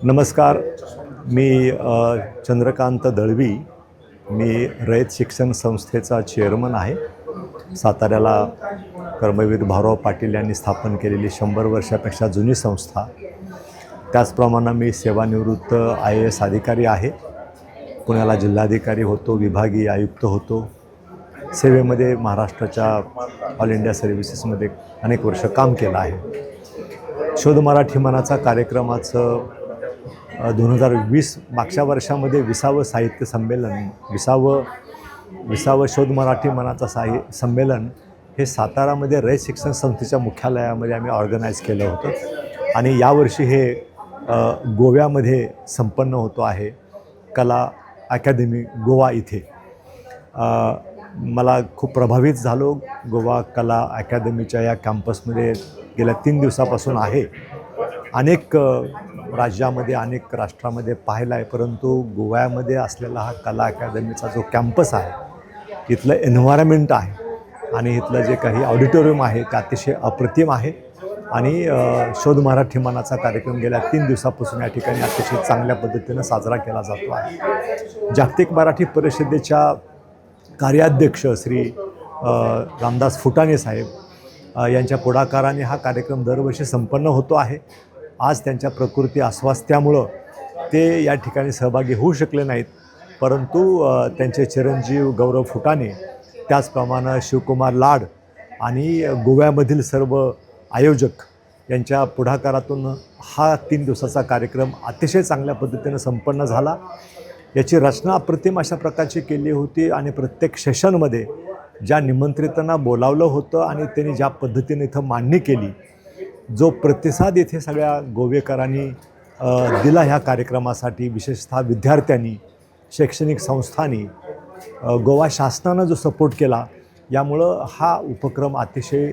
नमस्कार. मी चंद्रकांत दळवी. मी रयत शिक्षण संस्थेचा चेअरमन आहे. साताऱ्याला कर्मवीर भाऊराव पाटील यांनी स्थापन केलेली 100 वर्षापेक्षा जुनी संस्था. त्याचप्रमाणे मी सेवानिवृत्त IAS अधिकारी आहे. पुण्याला जिल्हाधिकारी होतो, विभागीय आयुक्त होतो. सेवेमध्ये महाराष्ट्राच्या ऑल इंडिया सर्व्हिसेसमध्ये अनेक वर्ष काम केलं आहे. शोध मराठी मनाचा कार्यक्रमाचं 2020 मागच्या वर्षामध्ये 20वं साहित्य संमेलन, 20वं शोध मराठी मनाचा संमेलन हे सातारामध्ये रयत शिक्षण संस्थेच्या मुख्यालयामध्ये आम्ही ऑर्गनाईज केलं होतं. आणि यावर्षी हे गोव्यामध्ये संपन्न होतो आहे, कला अकादमी गोवा इथे. मला खूप प्रभावित झालो. गोवा कला अकादमीच्या या कॅम्पसमध्ये गेल्या 3 दिवसापासून आहे. अनेक राज्यामध्ये, अनेक राष्ट्रामध्ये पाहिला आहे, परंतु गोव्यामध्ये असलेला हा कला अकादमीचा जो कॅम्पस आहे, इथलं एन्व्हायरमेंट आहे आणि इथलं जे काही ऑडिटोरियम आहे ते अतिशय अप्रतिम आहे. आणि शोध मराठी मनाचा कार्यक्रम गेल्या 3 दिवसापासून या ठिकाणी अतिशय चांगल्या पद्धतीनं साजरा केला जातो आहे. जागतिक मराठी परिषदेच्या कार्याध्यक्ष श्री रामदास फुटाणे साहेब यांच्या पुढाकाराने हा कार्यक्रम दरवर्षी संपन्न होतो आहे. आज त्यांच्या प्रकृती अस्वास्थ्यामुळं ते या ठिकाणी सहभागी होऊ शकले नाहीत, परंतु त्यांचे चिरंजीव गौरव फुटाणे, त्याचप्रमाणे शिवकुमार लाड आणि गोव्यामधील सर्व आयोजक यांच्या पुढाकारातून हा 3 दिवसाचा कार्यक्रम अतिशय चांगल्या पद्धतीनं संपन्न झाला. याची रचना अप्रतिम अशा प्रकारची केली होती आणि प्रत्येक सेशनमध्ये ज्या निमंत्रितांना बोलावलं होतं आणि त्यांनी ज्या पद्धतीने इथं मांडणी केली, जो प्रतिसाद इथे सगळ्या गोवेकरांनी दिला ह्या कार्यक्रमासाठी, विशेषतः विद्यार्थ्यांनी, शैक्षणिक संस्थांनी, गोवा शासनानं जो सपोर्ट केला, यामुळं हा उपक्रम अतिशय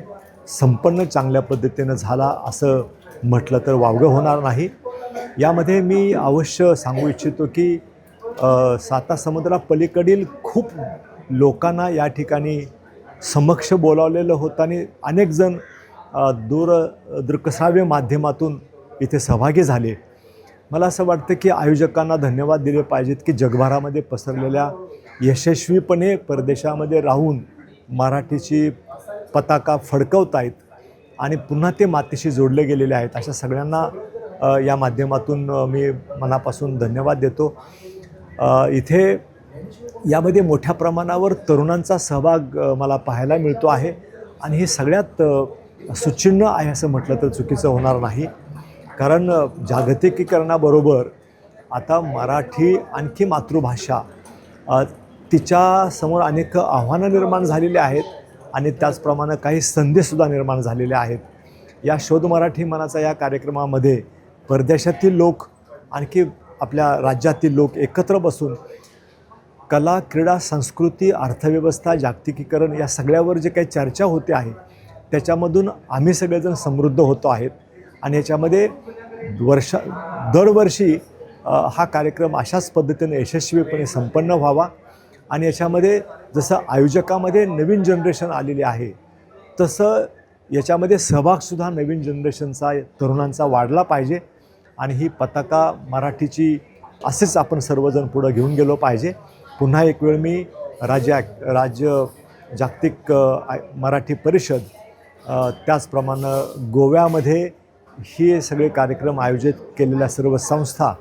संपन्न चांगल्या पद्धतीनं झाला असं म्हटलं तर वावगं होणार नाही. यामध्ये मी अवश्य सांगू इच्छितो की साता समुद्रापलीकडील खूप लोकांना या ठिकाणी समक्ष बोलावलेलं होतं आणि अनेक जण दूरदृकश्राव्य माध्यमातून इथे सहभागी झाले. मला असं वाटतं की आयोजकांना धन्यवाद दिले पाहिजेत की जगभरामध्ये पसरलेल्या यशस्वीपणे परदेशामध्ये राहून मराठीची पताका फडकवत आहेत आणि पुन्हा ते मातीशी जोडले गेलेले आहेत. अशा सगळ्यांना या माध्यमातून मी मनापासून धन्यवाद देतो. इथे यामध्ये मोठ्या प्रमाणावर तरुणांचा सहभाग मला पाहायला मिळतो आहे आणि हे सगळ्यात सुचिन्ह आहे असं म्हटलं तर चुकीचं होणार नाही. कारण जागतिकीकरणाबरोबर आता मराठी आणखी मातृभाषा तिच्यासमोर अनेक आव्हानं निर्माण झालेली आहेत आणि त्याचप्रमाणे काही संधीसुद्धा निर्माण झालेल्या आहेत. या शोध मराठी मनाचा या कार्यक्रमामध्ये परदेशातील लोक, आणखी आपल्या राज्यातील लोक एकत्र बसून कला, क्रीडा, संस्कृती, अर्थव्यवस्था, जागतिकीकरण या सगळ्यावर जे काही चर्चा होते आहे, त्याच्यामधून आम्ही सगळेजण समृद्ध होतो आहेत. आणि याच्यामध्ये दरवर्षी हा कार्यक्रम अशाच पद्धतीने यशस्वीपणे संपन्न व्हावा आणि याच्यामध्ये जसं आयोजकामध्ये नवीन जनरेशन आलेली आहे, तसं याच्यामध्ये सहभागसुद्धा नवीन जनरेशनचा, तरुणांचा वाढला पाहिजे आणि ही पताका मराठीची असेच आपण सर्वजण पुढं घेऊन गेलो पाहिजे. पुन्हा एक वेळ मी राज्य जागतिक मराठी परिषद, त्याचप्रमाणे गोव्यामध्ये हे सगळे कार्यक्रम आयोजित केलेल्या सर्व संस्था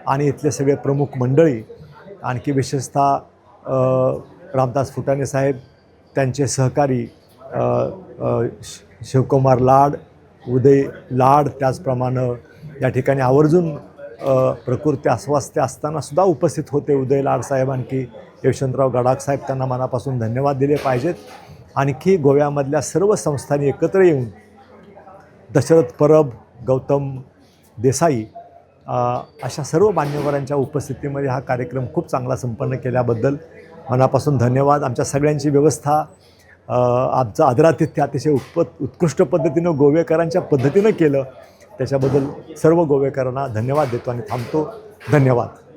आणि इथले सगळे प्रमुख मंडळी, आणखी विशेषतः रामदास फुटाणे साहेब, त्यांचे सहकारी शिवकुमार लाड, उदय लाड, त्याचप्रमाणे या ठिकाणी आवर्जून प्रकृती अस्वास्थ्य असतानासुद्धा उपस्थित होते उदय लाड साहेब, आणखी यशवंतराव गडाख साहेब, त्यांना मनापासून धन्यवाद दिले पाहिजेत. आणखी गोव्यामधल्या सर्व संस्थांनी एकत्र येऊन दशरथ परब, गौतम देसाई अशा सर्व मान्यवरांच्या उपस्थितीमध्ये हा कार्यक्रम खूप चांगला संपन्न केल्याबद्दल मनापासून धन्यवाद. आमच्या सगळ्यांची व्यवस्था, आमचं आदरातिथ्य अतिशय उत्कृष्ट पद्धतीनं गोवेकरांच्या पद्धतीनं केलं, त्याच्याबद्दल सर्व गोवेकरांना धन्यवाद देतो आणि थांबतो. धन्यवाद.